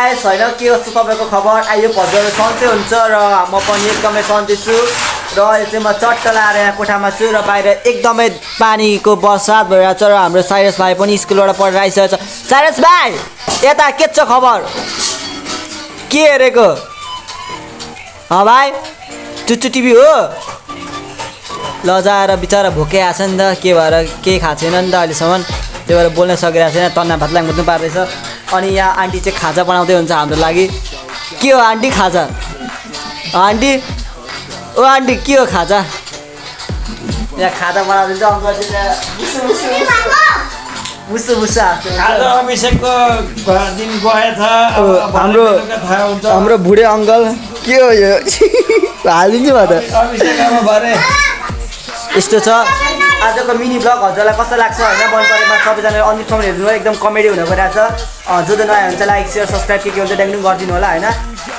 छैन के कस्तो तपाईँको खबर आइयो भजर सन्चै हुन्छ र म पनि एकदमै सन्चै छु र अहिले चाहिँ म चट्ट लाएर यहाँ कोठामा छु र बाहिर एकदमै पानीको बर्सात भइरहेको छ र हाम्रो साइरस भाइ पनि स्कुलबाट पढेर आइसकेको छ। साइरस भाइ यता के छ खबर के हेरेको भाइ चुच्चु टिभी हो ल जाएर बिचरा भोकै आएको छ नि त के भएर केही खाएको छैन नि त अहिलेसम्म त्यही भएर बोल्न सकिरहेको छैन तन्ना भातलाई मुत्नु पार्दैछ। अनि यहाँ आन्टी चाहिँ खाजा बनाउँदै हुन्छ हाम्रो लागि के हो आन्टी खाजा आन्टी ओ आन्टी के हो खाजा यहाँ खाजा बनाउँदैछ मुसु मुसु अभिषेकको दिन गएछ हाम्रो बुढे अङ्कल के हो यो हालिदिन्छु भयो त यस्तो छ आजको मिनी ब्लग हजुरलाई कस्तो लाग्छ होइन मन परेमा सबैजनाले अन्तिमसम्म हेर्नु एकदम कमेडी हुन गइरहेको छ जो नयाँ हुन्छ लाइक सेयर सब्सक्राइब के हुन्छ ट्याङ गरिदिनु होला होइन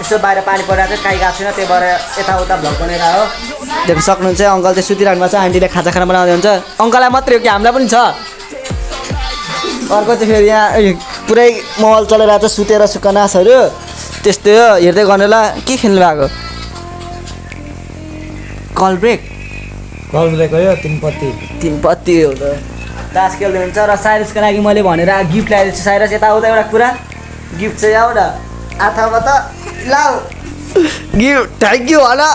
यसो बाहिर पानी परिरहेको छ काहीँ गएको छैन त्यही भएर यताउता भ्लग बनाएर हो देख्न सक्नुहुन्छ अङ्कल चाहिँ सुतिरहनु भएको छ आन्टीले खाजा खाना बनाउँदै हुन्छ अङ्कललाई मात्रै हो कि हामीलाई पनि छ अर्को चाहिँ फेरि यहाँ पुरै मोबाइल चलिरहेको छ सुतेर सुकनासहरू त्यस्तै हो हेर्दै गर्नुला के खेल्नु भएको कल ब्रेक हो तिन पत्ती हो त तास खेल्दै हुन्छ र साइरसको लागि मैले भनेर गिफ्ट ल्याइदिएको छु साइरस यताउता एउटा कुरा गिफ्ट चाहिँ एउटा आथामा त लाऊ गिफ्ट थ्याङ्क यू होला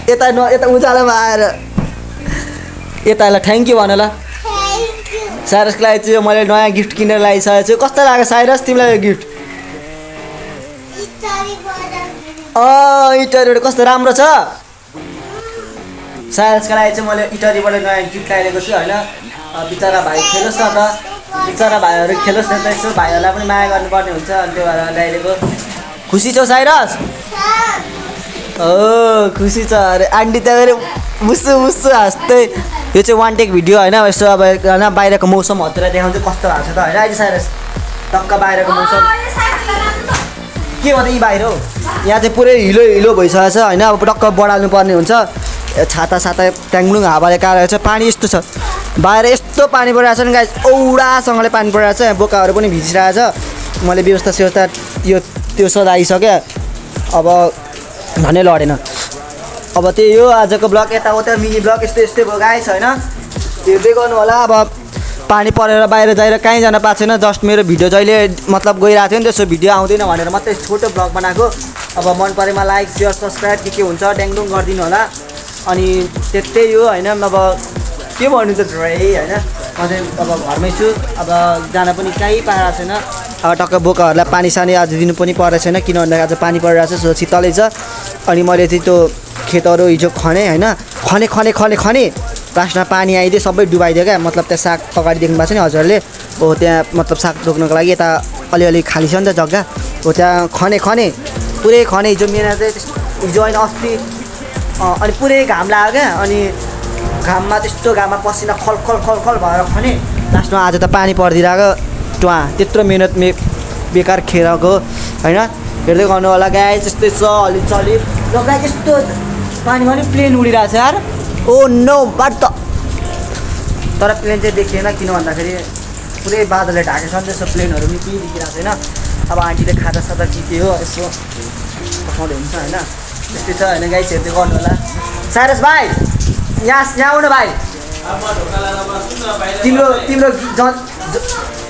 यता यता उचालोमा आएर यतालाई थ्याङ्क यू भन ल साइरसको लागि चाहिँ मैले नयाँ गिफ्ट किनेर ल्याइसकेको छु कस्तो लाग्यो साइरस तिमीलाई यो गिफ्ट इटरीबाट कस्तो राम्रो छ साइरसको लागि चाहिँ मैले इटरीबाट नयाँ गिफ्ट ल्याइदिएको छु होइन बिचरा भाइ खेलोस् न त बिचरा भाइहरू खेलोस् न त यसो भाइहरूलाई पनि माया गर्नुपर्ने हुन्छ अनि त्यो भएर ल्याइदिएको खुसी छौ साइरस खुसी छ अरे आन्टी त्यहाँ मुसु मुसु हाँस्दै यो चाहिँ वान टेक भिडियो होइन यसो अब होइन बाहिरको मौसमहरूतिर देखाउँछु कस्तो भएको छ त होइन अहिले साइरस टक्क बाहिरको मौसम के गर्दा यी बाहिर हो यहाँ चाहिँ पुरै हिलो हिलो भइसकेको छ होइन अब टक्क बढाल्नु पर्ने हुन्छ छाता साता ट्याङ्लुङ हावाले काटेको छ पानी यस्तो छ बाहिर यस्तो पानी परिरहेको छ नि गाइस औडासँगले पानी परिरहेको छ बोकाहरू पनि भिजिरहेको छ मैले व्यवस्था स्यवस्था त्यो सधाइसकेँ अब भन्नै लडेन अब त्यही हो आजको ब्लग यताउता मिनी ब्लग यस्तो यस्तै भयो गाइस होइन हेर्दै गर्नु होला अब पानी परेर बाहिर जाएर कहीँ जान पाएको छैन जस्ट मेरो भिडियो जहिले मतलब गइरहेको थियो नि त्यसो भिडियो आउँदैन भनेर मात्रै छोटो ब्लग बनाएको अब मन परेमा लाइक सेयर सब्सक्राइब के हुन्छ ट्याङडुङ गरिदिनु होला अनि त्यही हो होइन अब के भन्नु त है होइन म चाहिँ अब घरमै छु अब जान पनि कहीँ पाएको छैन अब टक्क बोकाहरूलाई पानी सानी आज दिनु पनि परेको छैन किन भन्दाखेरि आज पानी परिरहेको छ सो शीतलै छ अनि मैले चाहिँ त्यो खेतहरू हिजो खने होइन खने लास्टमा पानी आइदियो सबै डुबाइदियो क्या मतलब त्यहाँ साग अगाडि देख्नु भएको छ नि हजुरहरूले हो त्यहाँ मतलब साग रोप्नको लागि यता अलिअलि खाली छ नि त जग्गा हो त्यहाँ खने पुरै खने हिजो मेरा चाहिँ हिजो होइन अस्ति अनि पुरै घाम लाग्यो क्या अनि घाममा त्यस्तो घाममा पसिना खल भएर खने लास्टमा आज त पानी परिदिरहेको त्यत्रो मेहनत बेकार खेरको होइन हेर्दै गर्नु होला गाई त्यस्तै छ अलिचलि र गाई त्यस्तो पानीमा पनि प्लेन उडिरहेको छ यार ओ नो बट त तर प्लेन चाहिँ देखिएन किन भन्दाखेरि पुरै बादलले ढाकेछ नि त्यसो प्लेनहरू पनि केही देखिरहेको छैन अब आन्टीले खाजा साजा के हो यसो पठाउँदै हुन्छ होइन त्यस्तै छ होइन गाई हेर्दै गर्नु होला साइरस भाइ यहाँ आउनु भाइ तिम्रो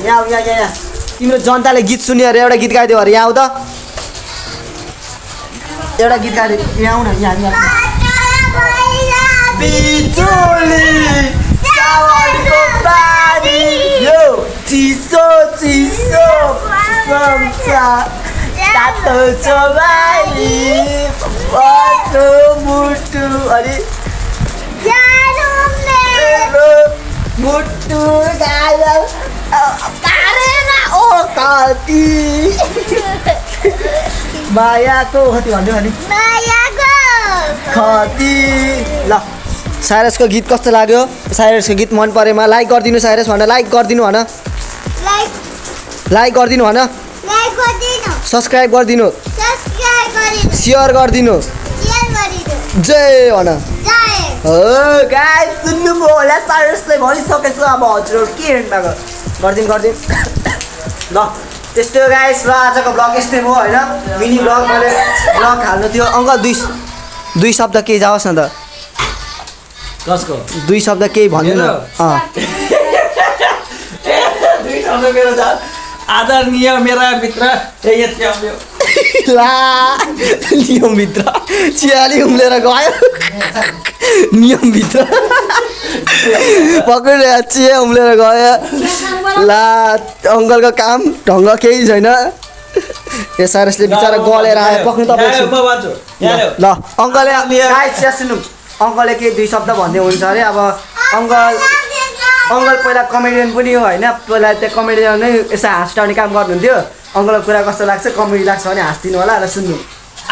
यहाँ तिम्रो जनताले गीत सुन्यो अरे एउटा गीत गाइदियो अरे यहाँ आऊ त एउटा गीत गाइदियो यहाँ आउन यहाँ बिजुली सावरको पानी यो चिसो तातो चोबाली मुटु अनि मुटु गायल ओ कति मायाको कति भन्यो भने खती ल साइरसको गीत कस्तो लाग्यो साइरसको गीत मन परेमा लाइक गरिदिनु साइरस भन लाइक गरिदिनु भन सब्सक्राइब गरिदिनु सेयर गरिदिनु जय भन गाइस सुन्नुभयो होला साइरसले भनिसकेछ अब हजुरहरू के हेर्नु भएको गरिदिनु ल त्यस्तो गाइस र आजको ब्लग यस्तै हो होइन मिनी ब्लग मैले ब्लग हाल्नु थियो अङ्कल दुई शब्द केही जाओस् न त कसको 2 शब्द केही भन्नु न दुई शब्द मेरो जा आदरणीय मेरा मित्र यति आउँयो ला नियमभित्र चियाली उम्लेर गयो नियमभित्र पक्रिएर चिया उम्लेर गयो ला अङ्कलको काम ढङ्ग केही छैन सारसले बिचरा गलेर आयो पक्नु तपाईँ ल अङ्कलले सुन्नु अङ्कलले केही 2 शब्द भन्दै हुन्छ अरे अब अङ्कल पहिला कमेडियन पनि हो होइन पहिला त्यो कमेडियन नै यसो हाँस्टाउने काम गर्नुहुन्थ्यो अङ्कलको कुरा कस्तो लाग्छ कमेडी लाग्छ भने हाँस्दिनु होला र सुन्नु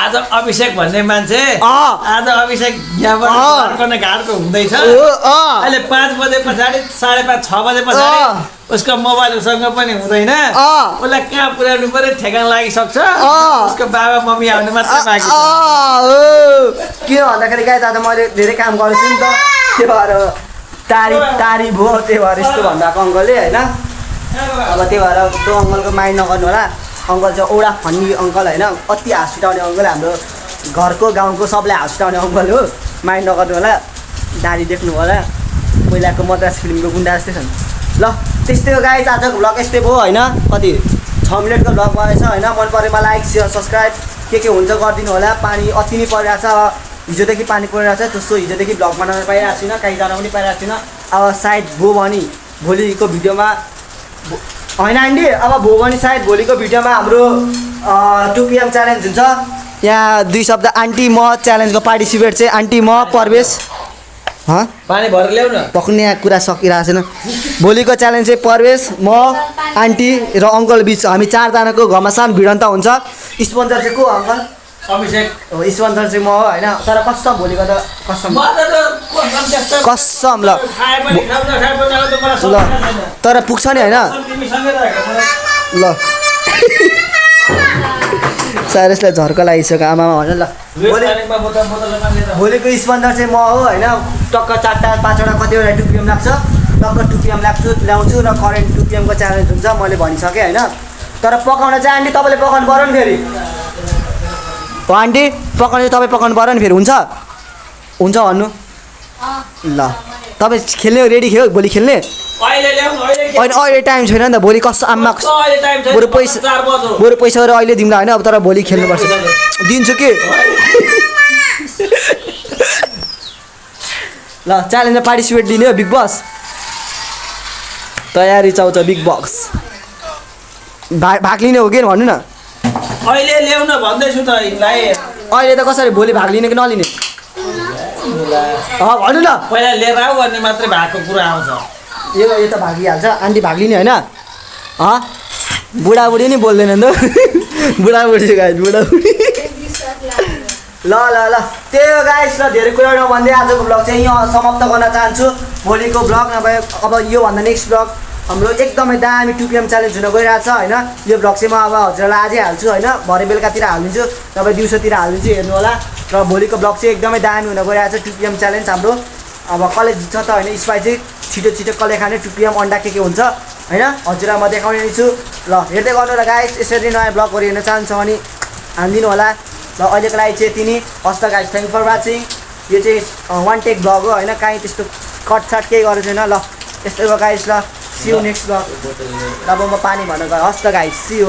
आज अभिषेक भन्ने मान्छे आज अभिषेक यहाँबाट घाटको हुँदैछ अहिले 5 बजे पछाडि 5:30 6 बजे पछाडि उसको मोबाइल उसँग पनि हुँदैन उसलाई कहाँ पुर्याउनु पर्यो ठेगान लागिसक्छ उसको बाबा मम्मी आउने मात्रै बाँकी किन भन्दाखेरि गाई आज मैले धेरै काम गर्छु नि त त्यो भएर तारी भयो त्यही भएर यस्तो भन्दाको अङ्कलले होइन अब त्यही भएर त्यो अङ्कलको माइन्ड नगर्नु होला अङ्कल चाहिँ औडा फन्नी अङ्कल होइन अति हाँस उठाउने अङ्कल हाम्रो घरको गाउँको सबलाई हाँस उठाउने अङ्कल हो माइन्ड नगर्नु होला दारी देख्नु होला पहिलाको मद्रास फिल्मको गुन्डा जस्तै छन् ल त्यस्तै हो गाइस आजको भ्लग यस्तै भयो होइन कति 6 मिनटको भ्लग भएछ होइन मन परेमा लाइक सेयर सब्सक्राइब के हुन्छ गरिदिनु होला पानी अति नै परिरहेछ हिजोदेखि पानी परिरहेछ त्यस्तो हिजोदेखि भ्लग बनाउन पाइरहेको छैन कहीँ जान पनि पाइरहेको छैन अब सायद भयो भने भोलिको भिडियोमा होइन आन्टी अब भयो भने सायद भोलिको भिडियोमा हाम्रो 2 PM च्यालेन्ज हुन्छ यहाँ 2 शब्द आन्टी म च्यालेन्जको पार्टिसिपेट चाहिँ आन्टी म परवेश पानी भरेर ल्याउ न पक्ने कुरा सकिरहेको छैन भोलिको च्यालेन्ज चाहिँ परवेश म आन्टी र अङ्कल बिच हामी 4 जनाको घरमा सानो भिडन्त हुन्छ स्पोन्सर चाहिँ को अङ्कल अभिषेक स्पोन्सर चाहिँ म हो होइन तर कसम भोलिको त कसम कसम ल तर पुग्छ नि होइन ल सायरसलाई झर्को लागिसक्यो आमामा भन ल भोलिको स्पोन्सर चाहिँ म हो होइन टक्क 4टा 5वटा कतिवटा 2 PM लाग्छ टक्क 2 PM ल्याउँछु र करेन्ट 2 PM को च्यालेन्ज हुन्छ मैले भनिसकेँ होइन तर पकाउन चाहिँ आन्टी तपाईँले पकाउनु पऱ्यो नि फेरि आन्टी पकाउनु चाहिँ तपाईँ पकाउनु पऱ्यो नि फेरि हुन्छ भन्नु ल तपाईँ खेल्ने रेडी खेल्यो भोलि खेल्ने अहिले टाइम छैन नि त भोलि कस्तो आम्मा बरु पैसा गरेर अहिले दिउँला होइन अब तर भोलि खेल्नुपर्छ दिन्छु कि ल च्यालेन्जमा पार्टिसिपेट दिने हो बिग बस तयारी चाउँछ बिग बस भाग लिने हो कि भन्नु न अहिले ल्याउन भन्दैछु त यिनलाई अहिले त कसरी भोलि भाग लिने कि नलिने भन्नु न पहिला लिएर आऊ भन्ने मात्रै भएको कुरा आउँछ यो त भागिहाल्छ आन्टी भाग लिने होइन बुढाबुढी नि बोल्दैन नि त बुढाबुढी गाइस बुढाबुढी ल त्यही हो गाइस ल धेरै कुरा नभन्दै आजको भ्लग चाहिँ यहाँ समाप्त गर्न चाहन्छु भोलिको भ्लग नभए अब योभन्दा नेक्स्ट भ्लग हाम्रो एकदमै दामी 2 PM च्यालेन्ज हुन गइरहेछ होइन यो भ्लग चाहिँ म अब हजुरलाई आजै हाल्छु होइन भरे बेलुकातिर हालिदिन्छु तपाईँ दिउँसोतिर हालिदिन्छु हेर्नु होला र भोलिको भ्लग चाहिँ एकदमै दामी हुन गइरहेछ 2 PM च्यालेन्ज हाम्रो अब कसले जित्छ त होइन स्पाई चाहिँ छिटो कसले खाने 2 PM अन्डा के हुन्छ होइन हजुरलाई म देखाउने नै छु ल हेर्दै गर्नु होला गाइस यसरी नयाँ भ्लगहरू हेर्न चाहन्छ भने हानिदिनु होला ल अहिलेको लागि चाहिँ यति नै हस् त गाइस थ्याङ्क फर वाचिङ यो चाहिँ 1 टेक भ्लग हो होइन काहीँ त्यस्तो कटसाट केही गरेको छैन ल यस्तै हो गाइस ल सी यू नेक्स्ट भ्लग अब म पानी भन्न गएँ हस् त गाइस सी यू